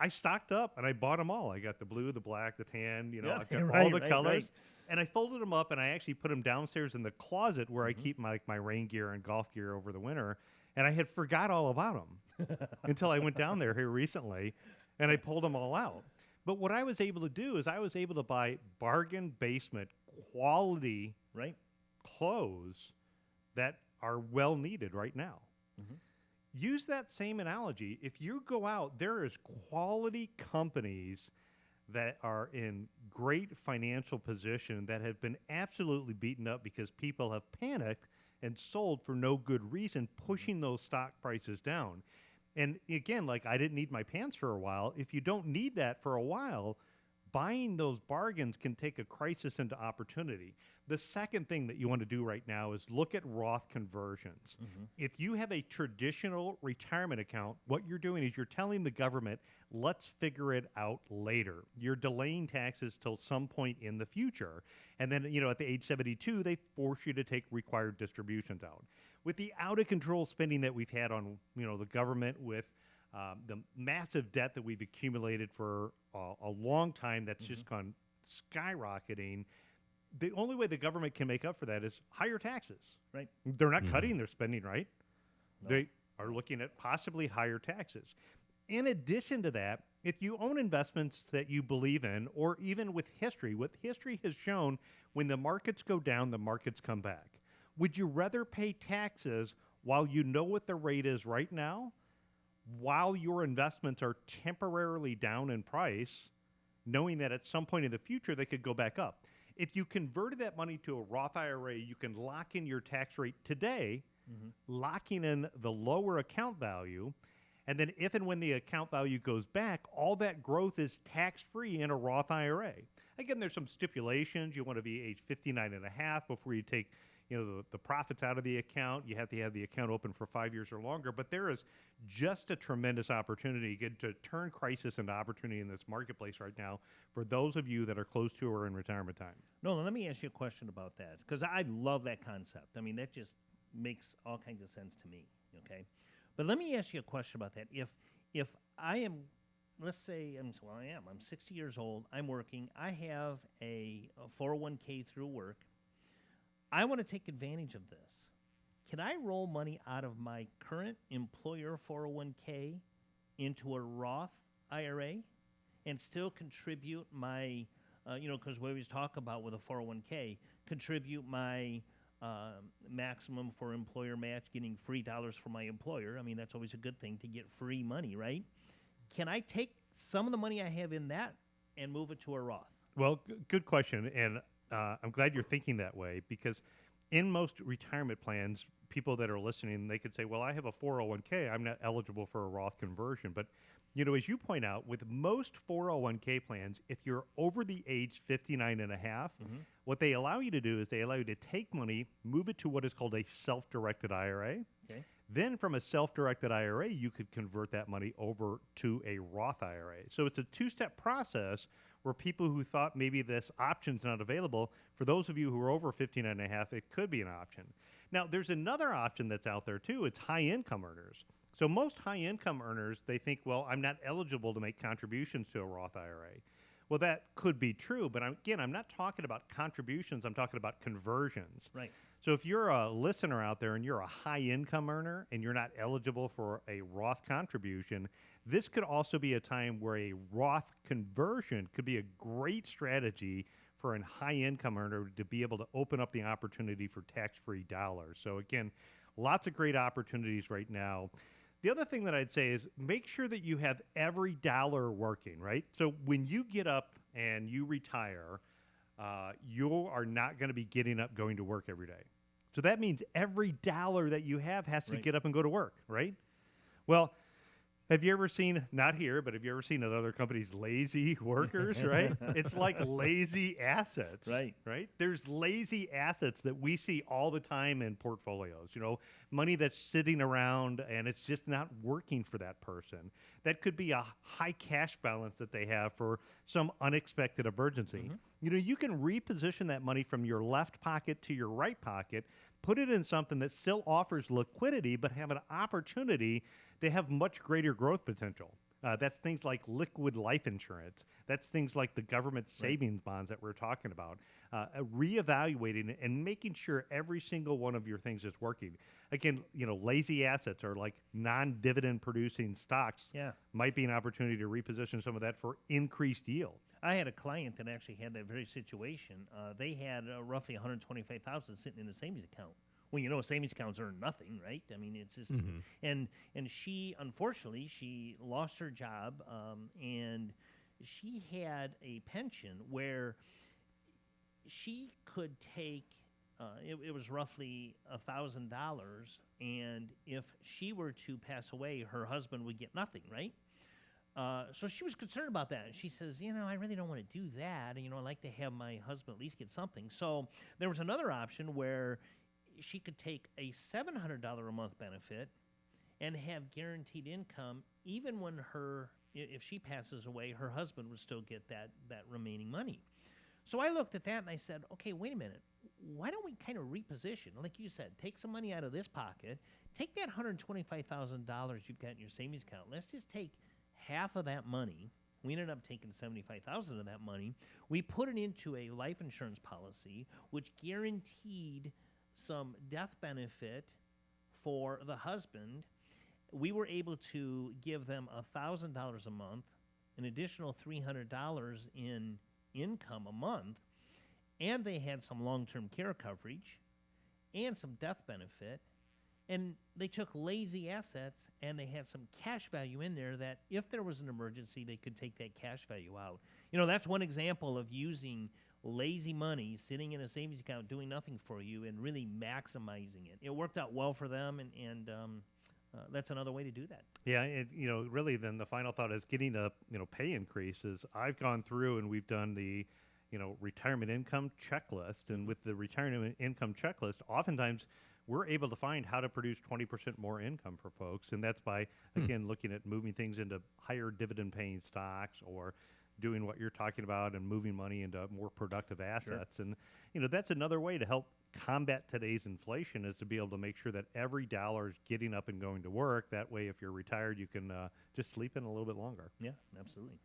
I stocked up and I bought them all. I got the blue, the black, the tan, I've got all the colors. Right. And I folded them up and I actually put them downstairs in the closet where I keep my rain gear and golf gear over the winter. And I had forgot all about them until I went down there here recently and I pulled them all out. But what I was able to do is I was able to buy bargain basement quality clothes that are well needed right now. Mhm. Use that same analogy. If you go out, there is quality companies that are in great financial position that have been absolutely beaten up because people have panicked and sold for no good reason, pushing those stock prices down. And again, like I didn't need my pants for a while. If you don't need that for a while, buying those bargains can take a crisis into opportunity. The second thing that you want to do right now is look at Roth conversions. If you have a traditional retirement account, what you're doing is you're telling the government, let's figure it out later. You're delaying taxes till some point in the future. And then, at the age 72, they force you to take required distributions out. With the out of control spending that we've had on, the government with the massive debt that we've accumulated for a long time that's just gone skyrocketing, the only way the government can make up for that is higher taxes. Right. They're not cutting their spending, right? No. They are looking at possibly higher taxes. In addition to that, if you own investments that you believe in, or even with history, what history has shown, when the markets go down, the markets come back. Would you rather pay taxes while you know what the rate is right now, while your investments are temporarily down in price, knowing that at some point in the future they could go back up? If you converted that money to a Roth IRA, you can lock in your tax rate today, locking in the lower account value. And then if and when the account value goes back, all that growth is tax-free in a Roth IRA. Again, there's some stipulations. You want to be age 59 and a half before you take the profits out of the account. You have to have the account open for 5 years or longer. But there is just a tremendous opportunity to turn crisis into opportunity in this marketplace right now for those of you that are close to or in retirement time. Nolan, let me ask you a question about that, because I love that concept. I mean, that just makes all kinds of sense to me, okay? But let me ask you a question about that. If I am, let's say, I'm 60 years old, I'm working, I have a 401k through work, I want to take advantage of this. Can I roll money out of my current employer 401k into a Roth IRA and still contribute my, because we always talk about with a 401k, contribute my maximum for employer match, getting free dollars from my employer. I mean, that's always a good thing to get free money, right? Can I take some of the money I have in that and move it to a Roth? Well, good question. And I'm glad you're thinking that way, because in most retirement plans, people that are listening, they could say, well, I have a 401k. I'm not eligible for a Roth conversion. But, as you point out, with most 401k plans, if you're over the age 59 and a half, what they allow you to do is they allow you to take money, move it to what is called a self-directed IRA. Okay. Then from a self-directed IRA, you could convert that money over to a Roth IRA. So it's a two-step process where people who thought maybe this option's not available, for those of you who are over 59 and a half, it could be an option. Now, there's another option that's out there too. It's high-income earners. So most high-income earners, they think, well, I'm not eligible to make contributions to a Roth IRA. Well, that could be true, but I'm not talking about contributions. I'm talking about conversions. Right. So if you're a listener out there and you're a high-income earner and you're not eligible for a Roth contribution, this could also be a time where a Roth conversion could be a great strategy for a high-income earner to be able to open up the opportunity for tax-free dollars. So again, lots of great opportunities right now. The other thing that I'd say is make sure that you have every dollar working, right? So when you get up and you retire, you are not going to be getting up going to work every day. So that means every dollar that you have has to get up and go to work, right? Well, have you ever seen, not here, but have you ever seen at other companies, lazy workers, right? It's like lazy assets, right? There's lazy assets that we see all the time in portfolios, money that's sitting around and it's just not working for that person. That could be a high cash balance that they have for some unexpected emergency. You can reposition that money from your left pocket to your right pocket, put it in something that still offers liquidity, but have an opportunity to have much greater growth potential. That's things like liquid life insurance. That's things like the government savings bonds that we're talking about. Reevaluating it and making sure every single one of your things is working. Again, lazy assets are like non-dividend producing stocks. Yeah. Might be an opportunity to reposition some of that for increased yield. I had a client that actually had that very situation. They had roughly $125,000 sitting in a savings account Well, savings accounts earn nothing, right? I mean, it's just and she, unfortunately, she lost her job, and she had a pension where she could take. It was roughly $1,000, and if she were to pass away, her husband would get nothing, right? So she was concerned about that. And she says, I really don't want to do that. And, I'd like to have my husband at least get something. So there was another option where she could take a $700 a month benefit and have guaranteed income, even when if she passes away, her husband would still get that remaining money. So I looked at that and I said, okay, wait a minute. Why don't we kind of reposition? Like you said, take some money out of this pocket, take that $125,000 you've got in your savings account. Let's just take half of that money. We ended up taking $75,000 of that money. We put it into a life insurance policy, which guaranteed some death benefit for the husband. We were able to give them $1,000 a month, an additional $300 in income a month, and they had some long-term care coverage and some death benefit. And they took lazy assets and they had some cash value in there that if there was an emergency, they could take that cash value out. That's one example of using lazy money sitting in a savings account doing nothing for you and really maximizing it. It worked out well for them, and that's another way to do that. Yeah, really then the final thought is getting a, pay increases. I've gone through and we've done the, retirement income checklist. And with the retirement income checklist, oftentimes we're able to find how to produce 20% more income for folks. And that's by, again, looking at moving things into higher dividend paying stocks or doing what you're talking about and moving money into more productive assets. Sure. And, that's another way to help combat today's inflation is to be able to make sure that every dollar is getting up and going to work. That way, if you're retired, you can just sleep in a little bit longer. Yeah, absolutely.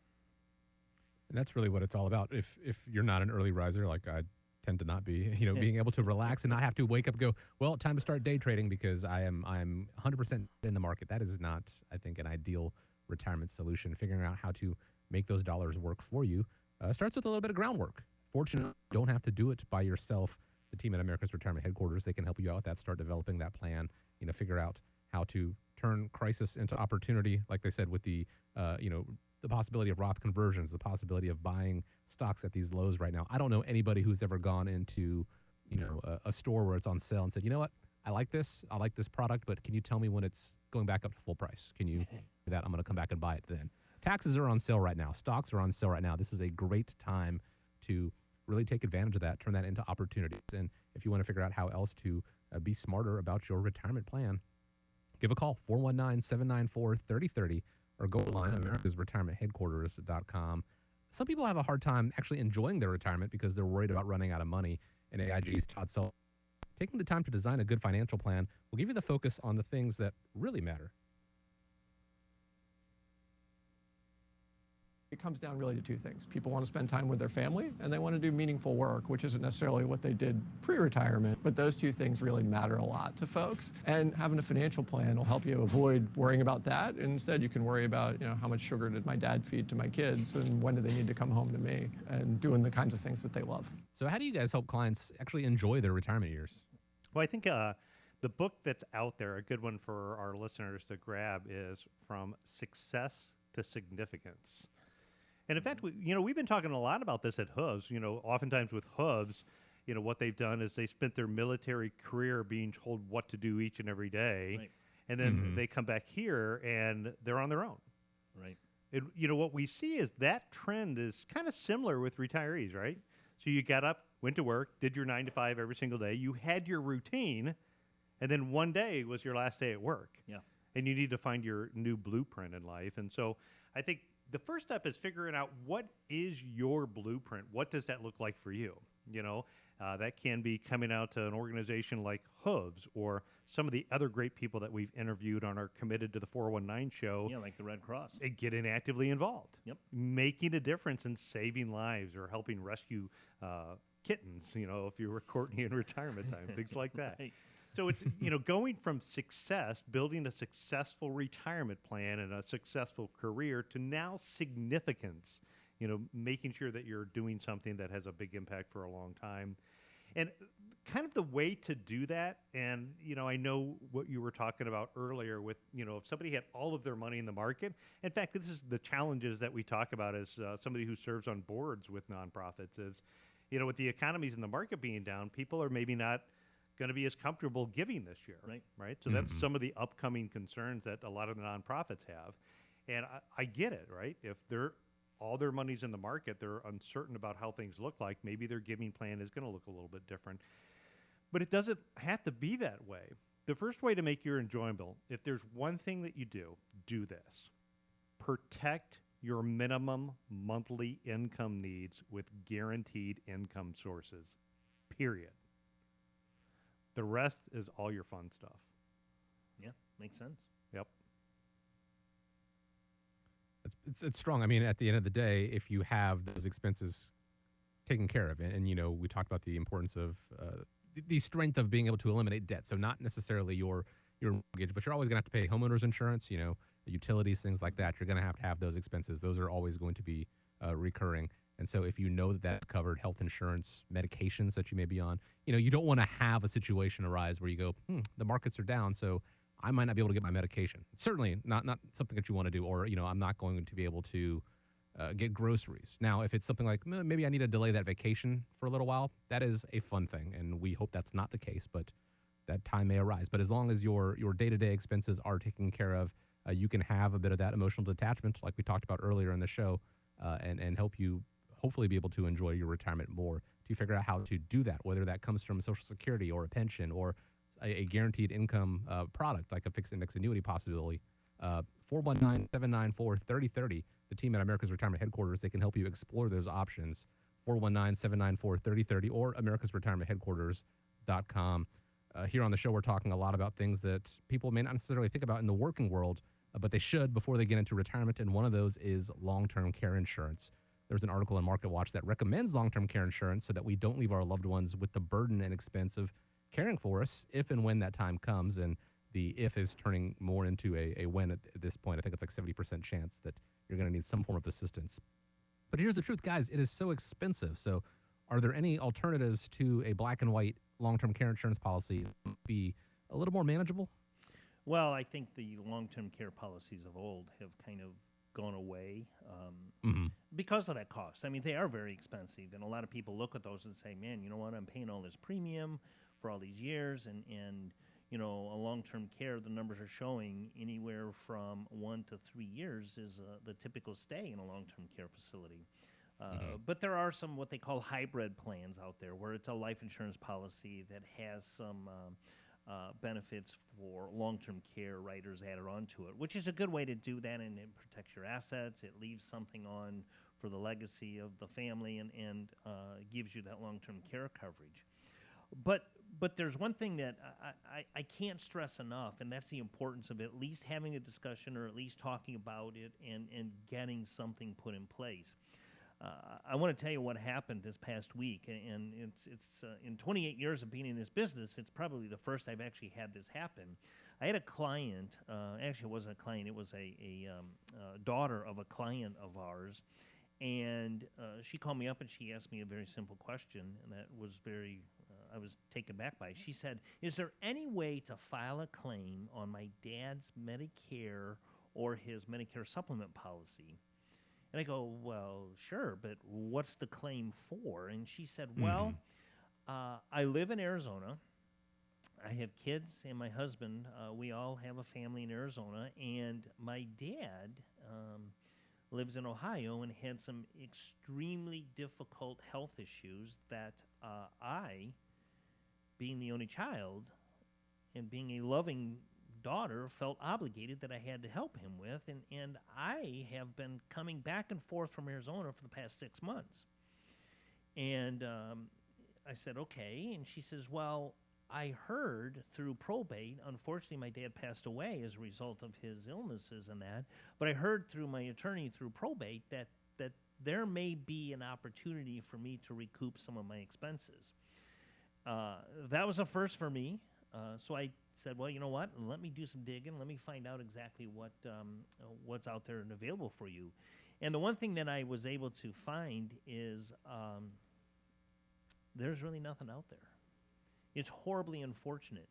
And that's really what it's all about. If you're not an early riser, like I tend to not be, being able to relax and not have to wake up and go, well, time to start day trading because I'm 100% in the market. That is not, I think, an ideal retirement solution. Figuring out how to make those dollars work for you starts with a little bit of groundwork. Fortunately, you don't have to do it by yourself. The team at America's Retirement Headquarters, they can help you out with that, start developing that plan, figure out how to turn crisis into opportunity, like they said, with the, the possibility of Roth conversions, the possibility of buying stocks at these lows right now. I don't know anybody who's ever gone into, a store where it's on sale and said, you know what, I like this product, but can you tell me when it's going back up to full price? Can you do that? I'm going to come back and buy it then. Taxes are on sale right now. Stocks are on sale right now. This is a great time to really take advantage of that, turn that into opportunities. And if you want to figure out how else to be smarter about your retirement plan, give a call, 419-794-3030, or go online, americasretirementheadquarters.com. Some people have a hard time actually enjoying their retirement because they're worried about running out of money. And AIG's Todd Sullivan, taking the time to design a good financial plan will give you the focus on the things that really matter. It comes down really to two things. People want to spend time with their family, and they want to do meaningful work, which isn't necessarily what they did pre-retirement, but those two things really matter a lot to folks. And having a financial plan will help you avoid worrying about that. And instead, you can worry about, how much sugar did my dad feed to my kids, and when do they need to come home to me, and doing the kinds of things that they love. So how do you guys help clients actually enjoy their retirement years? Well, I think the book that's out there, a good one for our listeners to grab, is From Success to Significance. And in fact, we've been talking a lot about this at Hooves. Oftentimes with Hooves, what they've done is they spent their military career being told what to do each and every day. Right. And then they come back here and they're on their own. Right. And, what we see is that trend is kind of similar with retirees, right? So you got up, went to work, did your 9 to 5 every single day. You had your routine, and then one day was your last day at work. Yeah. And you need to find your new blueprint in life. And so I think the first step is figuring out what is your blueprint. What does that look like for you? That can be coming out to an organization like Hooves or some of the other great people that we've interviewed on our Committed to the 419 show. Yeah, like the Red Cross. And getting actively involved. Yep. Making a difference in saving lives or helping rescue kittens, if you were Courtney in retirement time, things like that. Right. So it's, going from success, building a successful retirement plan and a successful career to now significance, making sure that you're doing something that has a big impact for a long time. And kind of the way to do that, and I know what you were talking about earlier with if somebody had all of their money in the market. In fact, this is the challenges that we talk about as somebody who serves on boards with nonprofits. Is with the economies in the market being down, people are maybe not going to be as comfortable giving this year, right? So that's some of the upcoming concerns that a lot of the nonprofits have, and I get it, right? If all their money's in the market, they're uncertain about how things look like. Maybe their giving plan is going to look a little bit different. But it doesn't have to be that way. The first way to make your enjoyable, if there's one thing that you do this. Protect your minimum monthly income needs with guaranteed income sources, period. The rest is all your fun stuff. Yeah, makes sense. Yep. It's strong. I mean, at the end of the day, if you have those expenses taken care of, and we talked about the importance of the strength of being able to eliminate debt. So not necessarily your mortgage, but you're always going to have to pay homeowners insurance, utilities, things like that. You're going to have those expenses. Those are always going to be recurring. And so if you know that that's covered, health insurance, medications that you may be on, you don't want to have a situation arise where you go, the markets are down, so I might not be able to get my medication. Certainly not something that you want to do, or, I'm not going to be able to get groceries. Now, if it's something like maybe I need to delay that vacation for a little while, that is a fun thing, and we hope that's not the case, but that time may arise. But as long as your day-to-day expenses are taken care of, you can have a bit of that emotional detachment, like we talked about earlier in the show, and help you hopefully be able to enjoy your retirement more. To figure out how to do that, whether that comes from Social Security or a pension or a guaranteed income product like a fixed index annuity possibility. 419-794-3030. The team at America's Retirement Headquarters, they can help you explore those options. 419-794-3030 or americasretirementheadquarters.com. Here on the show, we're talking a lot about things that people may not necessarily think about in the working world, but they should before they get into retirement, and one of those is long-term care insurance. There's an article in MarketWatch that recommends long-term care insurance so that we don't leave our loved ones with the burden and expense of caring for us if and when that time comes. And the if is turning more into a when at this point. I think it's like 70% chance that you're going to need some form of assistance. But here's the truth, guys. It is so expensive. So are there any alternatives to a black and white long-term care insurance policy that would be a little more manageable? Well, I think the long-term care policies of old have kind of gone away because of that cost. I mean, they are very expensive, and a lot of people look at those and say, man, you know what, I'm paying all this premium for all these years, and a long-term care, the numbers are showing anywhere from 1 to 3 years is the typical stay in a long-term care facility. But there are some what they call hybrid plans out there where it's a life insurance policy that has some benefits for long-term care riders added onto it, which is a good way to do that, and it protects your assets. It leaves something on for the legacy of the family and gives you that long-term care coverage. But there's one thing that I can't stress enough, and that's the importance of at least having a discussion or at least talking about it and getting something put in place. I want to tell you what happened this past week, and it's in 28 years of being in this business, it's probably the first I've actually had this happen. I had a client, actually it wasn't a client, it was a daughter of a client of ours, and she called me up and she asked me a very simple question, and that was I was taken back by. She said, is there any way to file a claim on my dad's Medicare or his Medicare supplement policy? And I go, well, sure, but what's the claim for? And she said, well, I live in Arizona. I have kids and my husband. We all have a family in Arizona. And my dad lives in Ohio and had some extremely difficult health issues that I, being the only child and being a loving daughter, felt obligated that I had to help him with, and I have been coming back and forth from Arizona for the past 6 months. And I said, okay, and she says, well, I heard through probate, unfortunately my dad passed away as a result of his illnesses and that, but I heard through my attorney through probate that there may be an opportunity for me to recoup some of my expenses. That was a first for me. So I said, well, you know what? Let me do some digging. Let me find out exactly what's out there and available for you. And the one thing that I was able to find is there's really nothing out there. It's horribly unfortunate.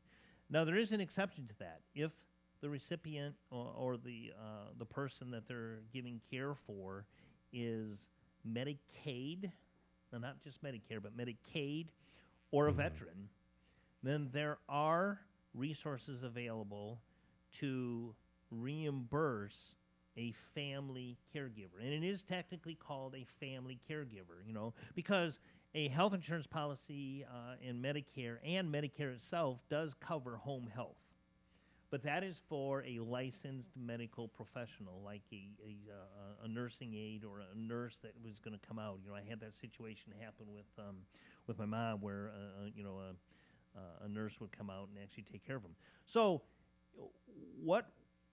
Now, there is an exception to that. If the recipient or the person that they're giving care for is Medicaid, now not just Medicare, but Medicaid or a veteran, then there are resources available to reimburse a family caregiver. And it is technically called a family caregiver, because a health insurance policy in Medicare and Medicare itself does cover home health. But that is for a licensed medical professional, like a nursing aide or a nurse that was going to come out. I had that situation happen with my mom, where a nurse would come out and actually take care of them. So, what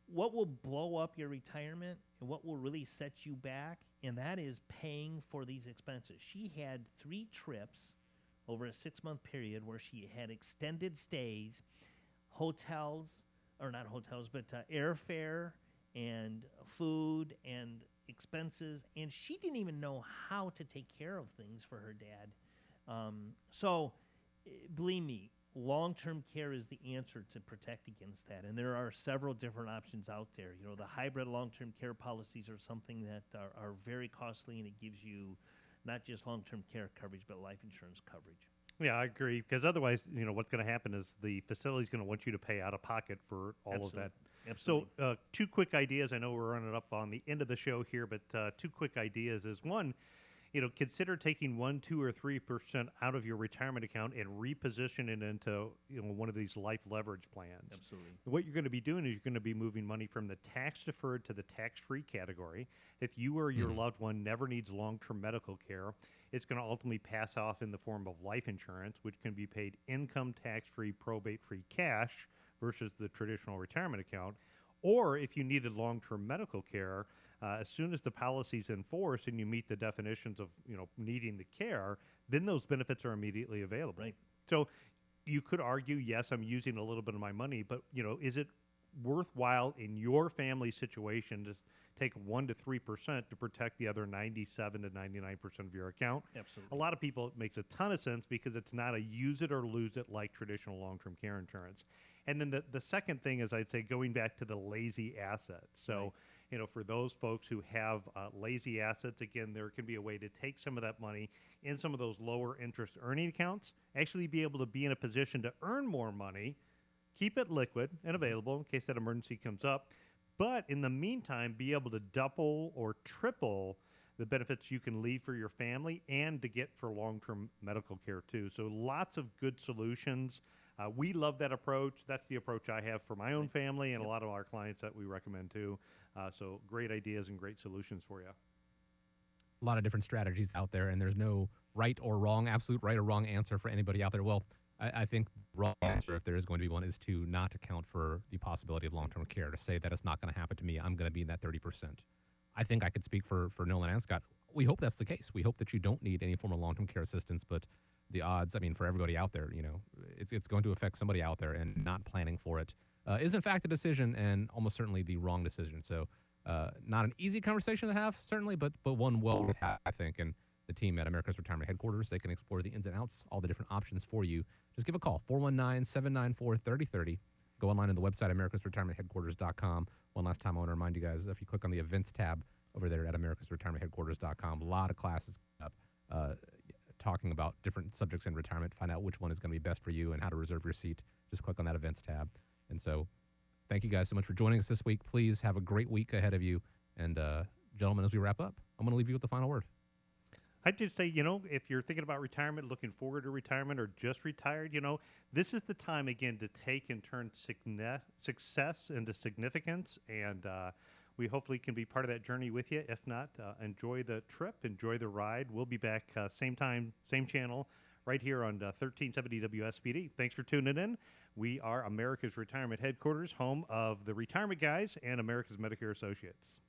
will blow up your retirement and what will really set you back, and that is paying for these expenses. She had 3 trips over a 6-month period where she had extended stays, hotels, or not hotels, but airfare and food and expenses, and she didn't even know how to take care of things for her dad. So, believe me, long-term care is the answer to protect against that, and there are several different options out there. The hybrid long-term care policies are something that are very costly, and it gives you not just long-term care coverage, but life insurance coverage. Yeah, I agree, because otherwise, what's going to happen is the facility's going to want you to pay out of pocket for all of that. Absolutely. So 2 quick ideas. I know we're running up on the end of the show here, but 2 quick ideas is, one, consider taking 1, 2, or 3% out of your retirement account and reposition it into one of these life leverage plans. Absolutely. What you're going to be doing is you're going to be moving money from the tax deferred to the tax free category. If you or your loved one never needs long-term medical care, it's going to ultimately pass off in the form of life insurance, which can be paid income tax free, probate free cash versus the traditional retirement account. Or if you needed long-term medical care, as soon as the policy's in force and you meet the definitions of needing the care, then those benefits are immediately available. Right. So you could argue, yes, I'm using a little bit of my money, but is it worthwhile in your family situation to take 1 to 3% to protect the other 97 to 99% of your account? Absolutely. A lot of people, it makes a ton of sense because it's not a use it or lose it like traditional long-term care insurance. And then the second thing is, I'd say, going back to the lazy assets. So, for those folks who have lazy assets, again, there can be a way to take some of that money in some of those lower interest earning accounts, actually be able to be in a position to earn more money, keep it liquid and available in case that emergency comes up, but in the meantime, be able to double or triple the benefits you can leave for your family and to get for long-term medical care too. So lots of good solutions. We love that approach. That's the approach I have for my own family and a lot of our clients that we recommend too. So great ideas and great solutions for you. A lot of different strategies out there, and there's no right or wrong, absolute right or wrong answer for anybody out there. Well, I think the wrong answer, if there is going to be one, is to not account for the possibility of long-term care, to say that it's not going to happen to me. I'm going to be in that 30%. I think I could speak for Nolan and Scott. We hope that's the case. We hope that you don't need any form of long-term care assistance, but the odds, for everybody out there, it's going to affect somebody out there, and not planning for it is in fact a decision, and almost certainly the wrong decision. So not an easy conversation to have, certainly, but one well worth having, I think. And the team at America's Retirement Headquarters, they can explore the ins and outs, all the different options for you. Just give a call, 419-794-3030. Go online on the website, americasretirementheadquarters.com. One last time, I want to remind you guys, if you click on the events tab over there at americasretirementheadquarters.com, a lot of classes up talking about different subjects in retirement. Find out which one is going to be best for you and how to reserve your seat. Just click on that events tab. And so thank you guys so much for joining us this week. Please have a great week ahead of you. And gentlemen, as we wrap up, I'm going to leave you with the final word. I'd just say, if you're thinking about retirement, looking forward to retirement, or just retired, this is the time, again, to take and turn success into significance. And we hopefully can be part of that journey with you. If not, enjoy the trip, enjoy the ride. We'll be back same time, same channel, right here on 1370 WSPD. Thanks for tuning in. We are America's Retirement Headquarters, home of the Retirement Guys and America's Medicare Associates.